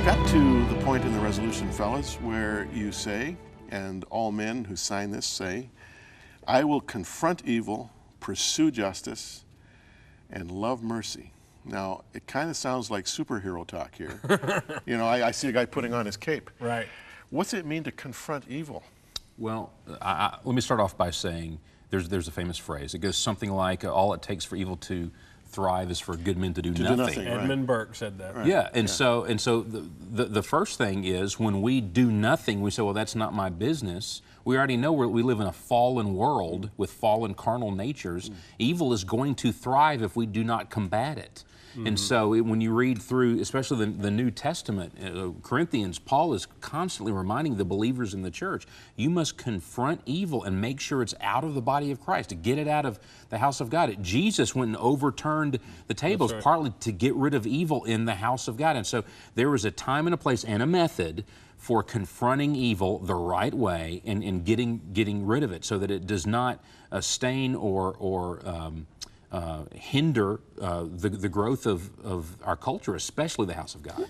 got to the point in the resolution, fellas, where you say, and all men who sign this say, I will confront evil, pursue justice, and love mercy. Now, it kind of sounds like superhero talk here. You know, I see a guy putting on his cape. Right. What's it mean to confront evil? Well, let me start off by saying there's a famous phrase. It goes something like, all it takes for evil to thrive is for good men to do nothing. Right. Edmund Burke said that. Right. Yeah, and so the first thing is when we do nothing, we say, well, that's not my business. We already know we live in a fallen world with fallen carnal natures. Evil is going to thrive if we do not combat it. And so when you read through, especially the New Testament, Corinthians, Paul is constantly reminding the believers in the church, you must confront evil and make sure it's out of the body of Christ, to get it out of the house of God. Jesus went and overturned the tables partly to get rid of evil in the house of God. And so there was a time and a place and a method for confronting evil the right way and getting rid of it so that it does not stain or hinder the growth of our culture, especially the house of God.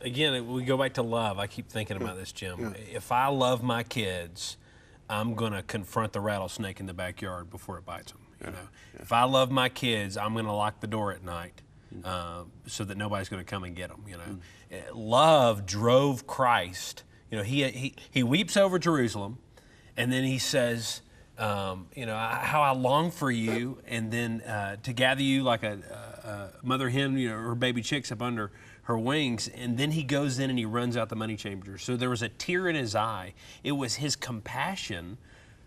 Again, we go back to love. I keep thinking about this, Jim. If I love my kids, I'm going to confront the rattlesnake in the backyard before it bites them. You know, if I love my kids, I'm going to lock the door at night so that nobody's going to come and get them. You know, love drove Christ. You know, he weeps over Jerusalem, and then he says, you know, how I long for you, and then to gather you like a mother hen, you know, her baby chicks up under her wings, and then he goes in and he runs out the money changer. So there was a tear in his eye. It was his compassion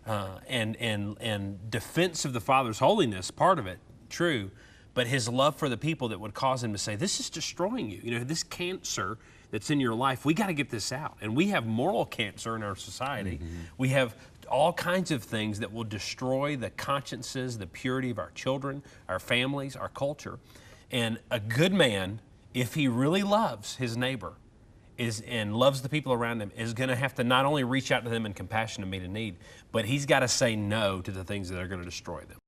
and defense of the Father's holiness, part of it, true, but his love for the people that would cause him to say, this is destroying you. You know, this cancer that's in your life, we got to get this out. And we have moral cancer in our society. We have all kinds of things that will destroy the consciences, the purity of our children, our families, our culture. And a good man, if he really loves his neighbor and loves the people around him, is going to have to not only reach out to them in compassion and meet a need, but he's got to say no to the things that are going to destroy them.